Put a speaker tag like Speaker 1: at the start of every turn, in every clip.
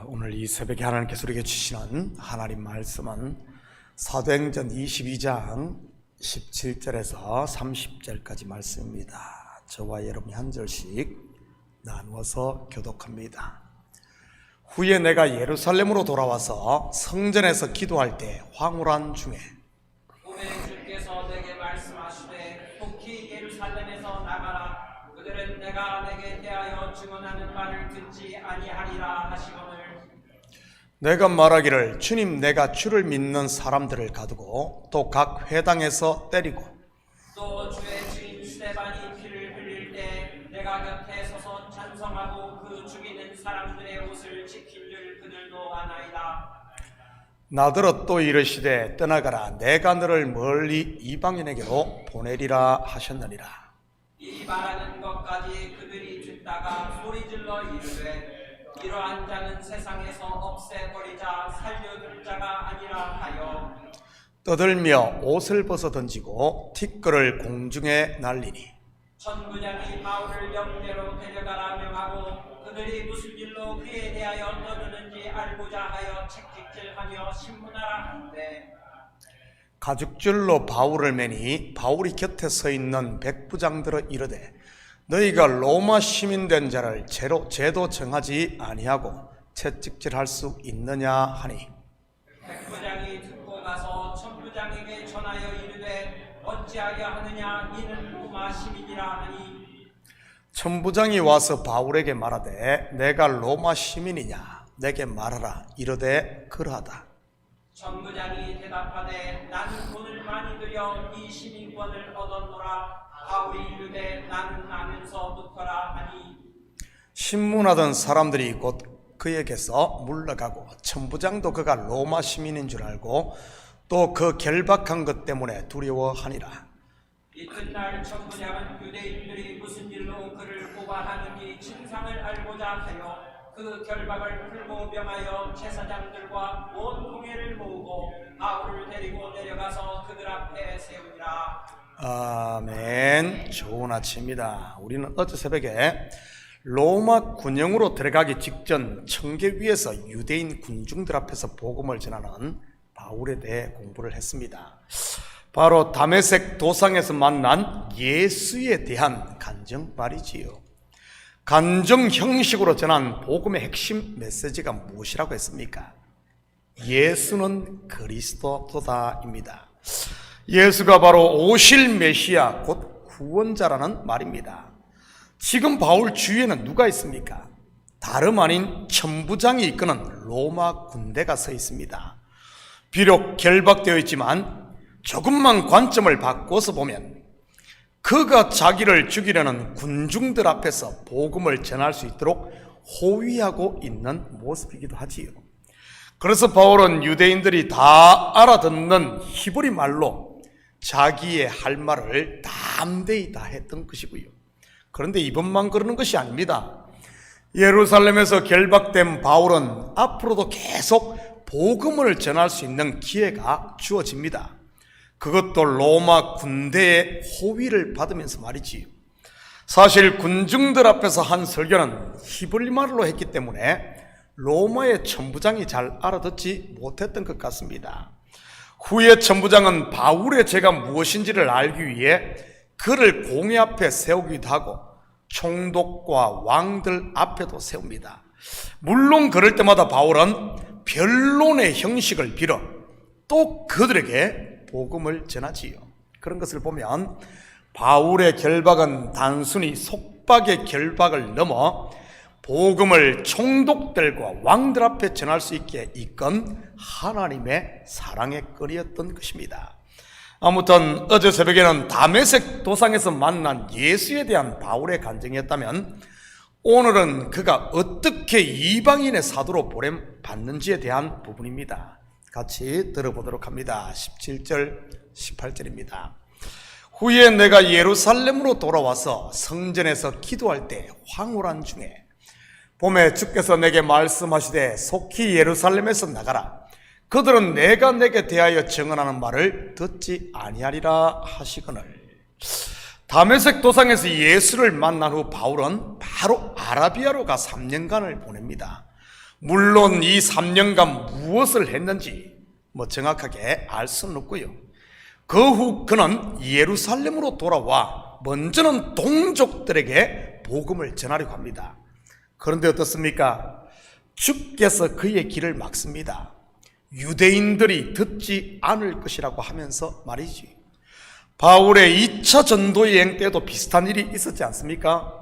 Speaker 1: 오늘 이 새벽에 하나님께서 우리에게 주시는 하나님 말씀은 사도행전 22장 17절에서 30절까지 말씀입니다. 저와 여러분이 한 절씩 나누어서 교독합니다. 후에 내가 예루살렘으로 돌아와서 성전에서 기도할 때 황홀한 중에
Speaker 2: 오늘 주께서 내게 말씀하시되 속히 예루살렘에서 나가라. 그들은 내가 내게 대하여 증언하는 말을 듣지 아니하리라 하시거늘
Speaker 1: 내가 말하기를 주님 내가 주를 믿는 사람들을 가두고 또 각 회당에서 때리고
Speaker 2: 또 주의 주인 스데반이 피를 흘릴 때 내가 곁에 서서 찬성하고 그 죽이는 사람들의 옷을 지킬 줄 그들도 아나이다.
Speaker 1: 나더러 또 이르시되 떠나가라 내가 너를 멀리 이방인에게로 보내리라 하셨느니라.
Speaker 2: 이 말하는 것까지 그들이 듣다가 소리질러 이르되 이러한 자는 세상에서 없애버리자 살려둘 자가 아니라 하여
Speaker 1: 떠들며 옷을 벗어 던지고 티끌을 공중에 날리니
Speaker 2: 천부장이 바울을 영내로 데려가라 명하고 그들이 무슨 일로 그에 대하여 떠드는지 알고자 하여 책찍질하며 신문하라 한대
Speaker 1: 가죽줄로 바울을 매니 바울이 곁에 서 있는 백부장들어 이르되 너희가 로마 시민 된 자를 죄도 정하지 아니하고 채찍질할 수 있느냐 하니
Speaker 2: 백부장이 듣고 가서 천부장에게 전하여 이르되 어찌하려 하느냐 이는 로마 시민이라 하니
Speaker 1: 천부장이 와서 바울에게 말하되 내가 로마 시민이냐 내게 말하라 이르되 그러하다.
Speaker 2: 천부장이 대답하되 나는 돈을 많이 들여 이 시민권을 얻었노라. 바울이 이르되 나는 나면서 붙어라 하니
Speaker 1: 신문하던 사람들이 곧 그에게서 물러가고 천부장도 그가 로마 시민인 줄 알고 또 그 결박한 것 때문에 두려워하니라.
Speaker 2: 이튿날 천부장은 유대인들이 무슨 일로 그를 고발하는지 진상을 알고자 하여 그 결박을 풀고 명하여 제사장들과 온 공회를 모으고 바울을 데리고 내려가서 그들 앞에 세우니라.
Speaker 1: 아멘. 좋은 아침입니다. 우리는 어제 새벽에 로마 군영으로 들어가기 직전 청계 위에서 유대인 군중들 앞에서 복음을 전하는 바울에 대해 공부를 했습니다. 바로 다메섹 도상에서 만난 예수에 대한 간증 말이지요. 간증 형식으로 전한 복음의 핵심 메시지가 무엇이라고 했습니까? 예수는 그리스도다입니다. 예수가 바로 오실 메시아 곧 구원자라는 말입니다. 지금 바울 주위에는 누가 있습니까? 다름 아닌 천부장이 이끄는 로마 군대가 서 있습니다. 비록 결박되어 있지만 조금만 관점을 바꿔서 보면 그가 자기를 죽이려는 군중들 앞에서 복음을 전할 수 있도록 호위하고 있는 모습이기도 하지요. 그래서 바울은 유대인들이 다 알아듣는 히브리 말로 자기의 할 말을 담대히 다 했던 것이고요. 그런데 이번만 그러는 것이 아닙니다. 예루살렘에서 결박된 바울은 앞으로도 계속 복음을 전할 수 있는 기회가 주어집니다. 그것도 로마 군대의 호위를 받으면서 말이지요. 사실 군중들 앞에서 한 설교는 히브리 말로 했기 때문에 로마의 천부장이 잘 알아듣지 못했던 것 같습니다. 후에 천부장은 바울의 죄가 무엇인지를 알기 위해 그를 공회 앞에 세우기도 하고 총독과 왕들 앞에도 세웁니다. 물론 그럴 때마다 바울은 변론의 형식을 빌어 또 그들에게 복음을 전하지요. 그런 것을 보면 바울의 결박은 단순히 속박의 결박을 넘어 복음을 총독들과 왕들 앞에 전할 수 있게 이끈 하나님의 사랑의 끈이었던 것입니다. 아무튼 어제 새벽에는 다메섹 도상에서 만난 예수에 대한 바울의 간증이었다면 오늘은 그가 어떻게 이방인의 사도로 보냄받는지에 대한 부분입니다. 같이 들어보도록 합니다. 17절 18절입니다. 후에 내가 예루살렘으로 돌아와서 성전에서 기도할 때 황홀한 중에 봄에 주께서 내게 말씀하시되 속히 예루살렘에서 나가라. 그들은 내가 내게 대하여 증언하는 말을 듣지 아니하리라 하시거늘. 다메섹 도상에서 예수를 만난 후 바울은 바로 아라비아로 가 3년간을 보냅니다. 물론 이 3년간 무엇을 했는지 정확하게 알 수는 없고요. 그 후 그는 예루살렘으로 돌아와 먼저는 동족들에게 복음을 전하려고 합니다. 그런데 어떻습니까? 주께서 그의 길을 막습니다. 유대인들이 듣지 않을 것이라고 하면서 말이지. 바울의 2차 전도 여행 때도 비슷한 일이 있었지 않습니까?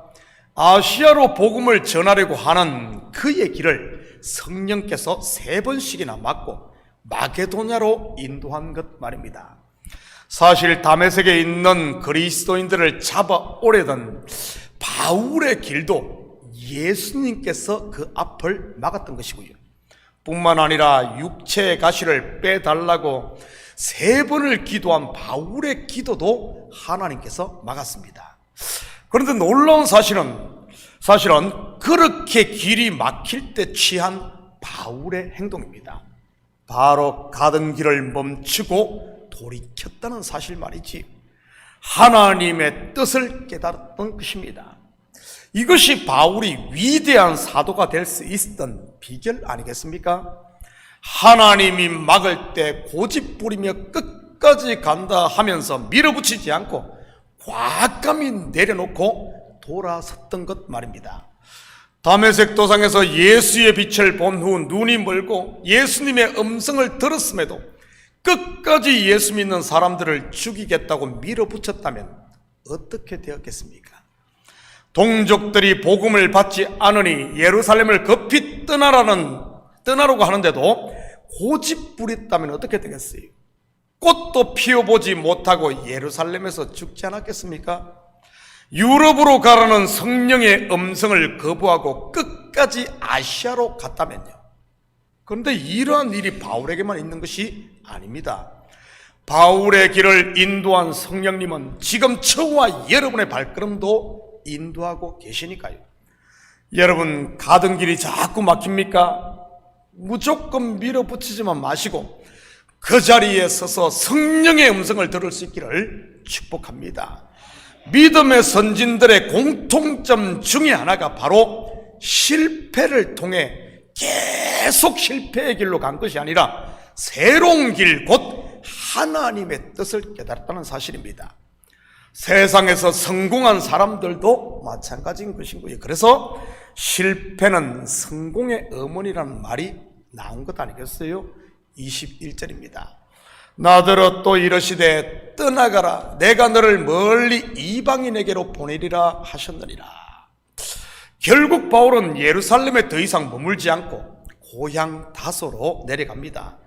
Speaker 1: 아시아로 복음을 전하려고 하는 그의 길을 성령께서 3번씩이나 막고 마게도냐로 인도한 것 말입니다. 사실 다메섹에 있는 그리스도인들을 잡아오려던 바울의 길도 예수님께서 그 앞을 막았던 것이고요. 뿐만 아니라 육체의 가시를 빼달라고 3번을 기도한 바울의 기도도 하나님께서 막았습니다. 그런데 놀라운 사실은 그렇게 길이 막힐 때 취한 바울의 행동입니다. 바로 가던 길을 멈추고 돌이켰다는 사실 말이지. 하나님의 뜻을 깨달았던 것입니다. 이것이 바울이 위대한 사도가 될 수 있었던 비결 아니겠습니까? 하나님이 막을 때 고집 부리며 끝까지 간다 하면서 밀어붙이지 않고 과감히 내려놓고 돌아섰던 것 말입니다. 다메섹 도상에서 예수의 빛을 본 후 눈이 멀고 예수님의 음성을 들었음에도 끝까지 예수 믿는 사람들을 죽이겠다고 밀어붙였다면 어떻게 되었겠습니까? 동족들이 복음을 받지 않으니 예루살렘을 급히 떠나라고 하는데도 고집 부렸다면 어떻게 되겠어요? 꽃도 피워보지 못하고 예루살렘에서 죽지 않았겠습니까? 유럽으로 가라는 성령의 음성을 거부하고 끝까지 아시아로 갔다면요. 그런데 이러한 일이 바울에게만 있는 것이 아닙니다. 바울의 길을 인도한 성령님은 지금 저와 여러분의 발걸음도 인도하고 계시니까요. 여러분, 가던 길이 자꾸 막힙니까? 무조건 밀어붙이지만 마시고 그 자리에 서서 성령의 음성을 들을 수 있기를 축복합니다. 믿음의 선진들의 공통점 중에 하나가 바로 실패를 통해 계속 실패의 길로 간 것이 아니라 새로운 길, 곧 하나님의 뜻을 깨달았다는 사실입니다. 세상에서 성공한 사람들도 마찬가지인 것이고요. 그래서 실패는 성공의 어머니라는 말이 나온 것 아니겠어요? 21절입니다. 나더러 또 이르시되 떠나가라, 내가 너를 멀리 이방인에게로 보내리라 하셨느니라. 결국 바울은 예루살렘에 더 이상 머물지 않고 고향 다소로 내려갑니다.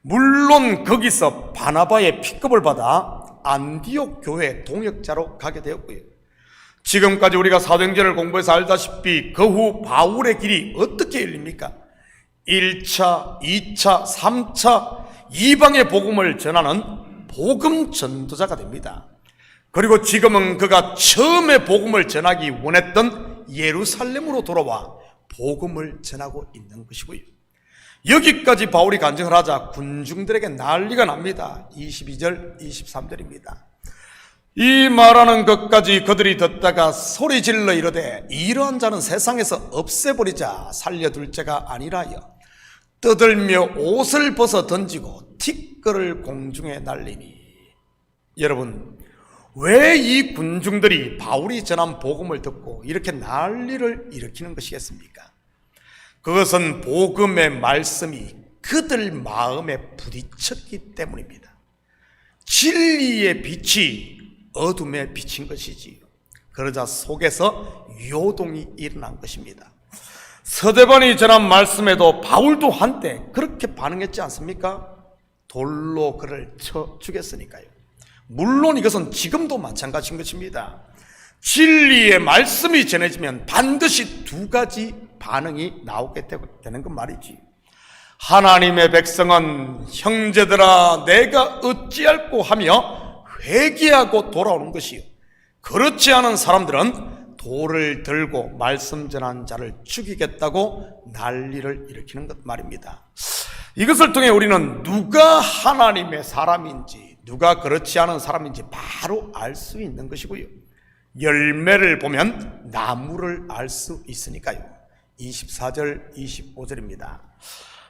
Speaker 1: 물론 거기서 바나바의 픽업을 받아 안디옥 교회 동역자로 가게 되었고요. 지금까지 우리가 사도행전을 공부해서 알다시피 그 후 바울의 길이 어떻게 열립니까? 1차, 2차, 3차 이방의 복음을 전하는 복음 전도자가 됩니다. 그리고 지금은 그가 처음에 복음을 전하기 원했던 예루살렘으로 돌아와 복음을 전하고 있는 것이고요. 여기까지 바울이 간증을 하자 군중들에게 난리가 납니다. 22절, 23절입니다. 이 말하는 것까지 그들이 듣다가 소리질러 이르되 이러한 자는 세상에서 없애버리자, 살려둘 자가 아니라여 떠들며 옷을 벗어 던지고 티끌을 공중에 날리니. 여러분, 왜 이 군중들이 바울이 전한 복음을 듣고 이렇게 난리를 일으키는 것이겠습니까? 그것은 복음의 말씀이 그들 마음에 부딪혔기 때문입니다. 진리의 빛이 어둠에 비친 것이지요. 그러자 속에서 요동이 일어난 것입니다. 서대반이 전한 말씀에도 바울도 한때 그렇게 반응했지 않습니까? 돌로 그를 쳐 죽였으니까요. 물론 이것은 지금도 마찬가지인 것입니다. 진리의 말씀이 전해지면 반드시 2가지 반응이 나오게 되는 건 말이지. 하나님의 백성은 형제들아 내가 어찌할꼬 하며 회개하고 돌아오는 것이요, 그렇지 않은 사람들은 돌을 들고 말씀 전한 자를 죽이겠다고 난리를 일으키는 것 말입니다. 이것을 통해 우리는 누가 하나님의 사람인지 누가 그렇지 않은 사람인지 바로 알 수 있는 것이고요. 열매를 보면 나무를 알 수 있으니까요. 24절 25절입니다.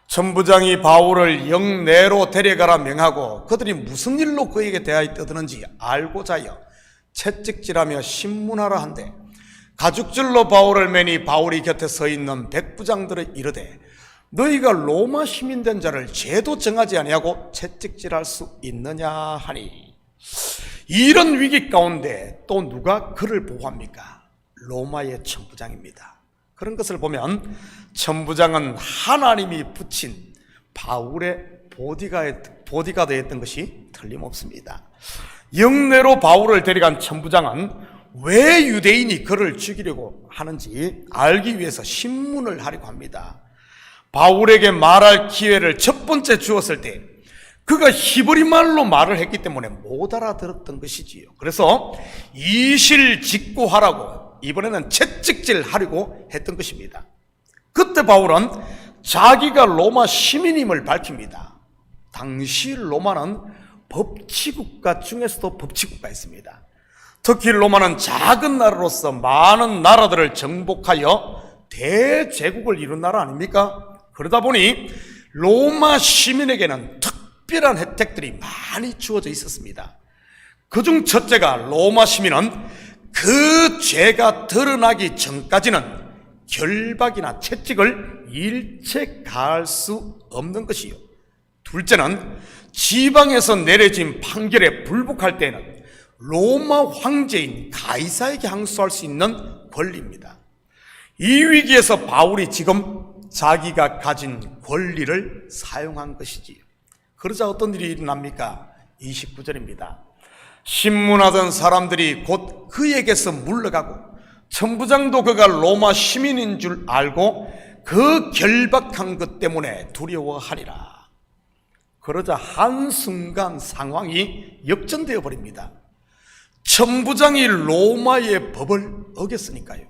Speaker 1: 천부장이 바울을 영내로 데려가라 명하고 그들이 무슨 일로 그에게 대하여 떠드는지 알고자 하여 채찍질하며 신문하라 한대 가죽줄로 바울을 매니 바울이 곁에 서 있는 백부장들을 이르되 너희가 로마 시민 된 자를 죄도 정하지 아니하고 채찍질할 수 있느냐 하니 이런 위기 가운데 또 누가 그를 보호합니까? 로마의 천부장입니다. 그런 것을 보면 천부장은 하나님이 붙인 바울의 보디가드였던 것이 틀림없습니다. 영내로 바울을 데려간 천부장은 왜 유대인이 그를 죽이려고 하는지 알기 위해서 신문을 하려고 합니다. 바울에게 말할 기회를 첫 번째 주었을 때 그가 히브리 말로 말을 했기 때문에 못 알아들었던 것이지요. 그래서 이실직고하라고 이번에는 채찍질 하려고 했던 것입니다. 그때 바울은 자기가 로마 시민임을 밝힙니다. 당시 로마는 법치국가 중에서도 법치국가였습니다. 특히 로마는 작은 나라로서 많은 나라들을 정복하여 대제국을 이룬 나라 아닙니까? 그러다 보니 로마 시민에게는 특별한 혜택들이 많이 주어져 있었습니다. 그중 첫째가 로마 시민은 그 죄가 드러나기 전까지는 결박이나 채찍을 일체 가할 수 없는 것이요. 둘째는 지방에서 내려진 판결에 불복할 때는 로마 황제인 가이사에게 항소할 수 있는 권리입니다. 이 위기에서 바울이 지금 자기가 가진 권리를 사용한 것이지요. 그러자 어떤 일이 일어납니까? 29절입니다. 신문하던 사람들이 곧 그에게서 물러가고 천부장도 그가 로마 시민인 줄 알고 그 결박한 것 때문에 두려워하리라. 그러자 한순간 상황이 역전되어 버립니다. 천부장이 로마의 법을 어겼으니까요.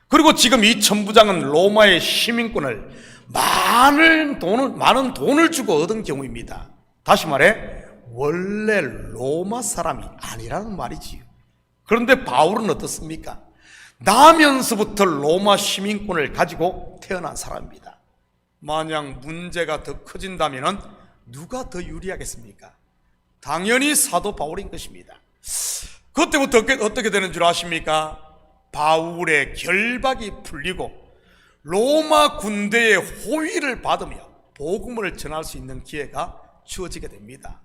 Speaker 1: 그리고 지금 이 천부장은 로마의 시민권을 많은 돈을 주고 얻은 경우입니다. 다시 말해 원래 로마 사람이 아니라는 말이지요. 그런데 바울은 어떻습니까? 나면서부터 로마 시민권을 가지고 태어난 사람입니다. 만약 문제가 더 커진다면 누가 더 유리하겠습니까? 당연히 사도 바울인 것입니다. 그때부터 어떻게 되는 줄 아십니까? 바울의 결박이 풀리고 로마 군대의 호위를 받으며 복음을 전할 수 있는 기회가 주어지게 됩니다.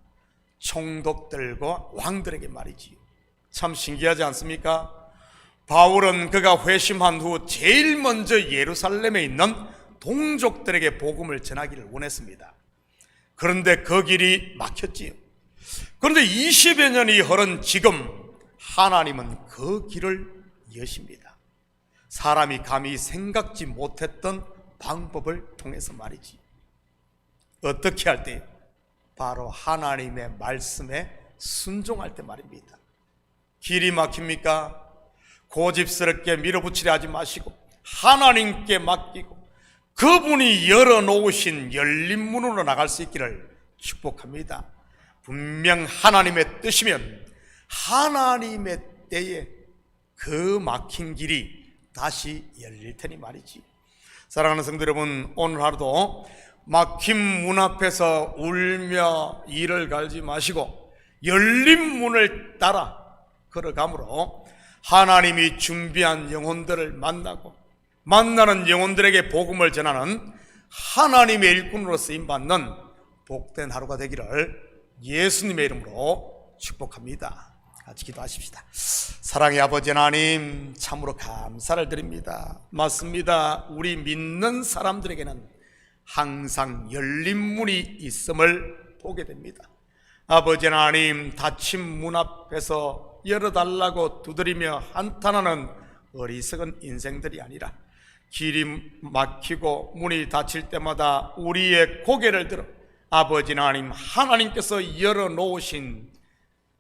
Speaker 1: 총독들과 왕들에게 말이지요. 참 신기하지 않습니까? 바울은 그가 회심한 후 제일 먼저 예루살렘에 있는 동족들에게 복음을 전하기를 원했습니다. 그런데 그 길이 막혔지요. 그런데 20여 년이 흐른 지금 하나님은 그 길을 여십니다. 사람이 감히 생각지 못했던 방법을 통해서 말이지. 어떻게 할 때요? 바로 하나님의 말씀에 순종할 때 말입니다. 길이 막힙니까? 고집스럽게 밀어붙이려 하지 마시고 하나님께 맡기고 그분이 열어놓으신 열린 문으로 나갈 수 있기를 축복합니다. 분명 하나님의 뜻이면 하나님의 때에 그 막힌 길이 다시 열릴 테니 말이지. 사랑하는 성도 여러분, 오늘 하루도 막힌 문 앞에서 울며 이를 갈지 마시고 열린 문을 따라 걸어가므로 하나님이 준비한 영혼들을 만나고 만나는 영혼들에게 복음을 전하는 하나님의 일꾼으로 쓰임받는 복된 하루가 되기를 예수님의 이름으로 축복합니다. 같이 기도하십시다. 사랑의 아버지 하나님, 참으로 감사를 드립니다. 맞습니다. 우리 믿는 사람들에게는 항상 열린 문이 있음을 보게 됩니다. 아버지 하나님, 닫힌 문 앞에서 열어달라고 두드리며 한탄하는 어리석은 인생들이 아니라 길이 막히고 문이 닫힐 때마다 우리의 고개를 들어 아버지 하나님, 하나님께서 열어놓으신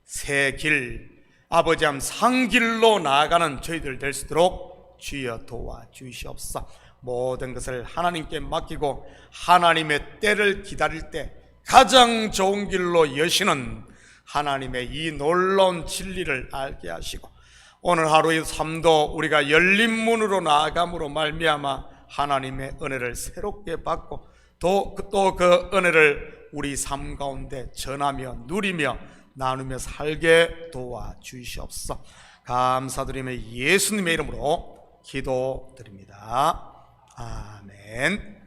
Speaker 1: 새 길, 아버지 하나님 상길로 나아가는 저희들 될 수 있도록 주여 도와주시옵소서. 모든 것을 하나님께 맡기고 하나님의 때를 기다릴 때 가장 좋은 길로 여시는 하나님의 이 놀라운 진리를 알게 하시고 오늘 하루의 삶도 우리가 열린 문으로 나아감으로 말미암아 하나님의 은혜를 새롭게 받고 또 그 은혜를 우리 삶 가운데 전하며 누리며 나누며 살게 도와주시옵소서. 감사드리며 예수님의 이름으로 기도드립니다. 아멘.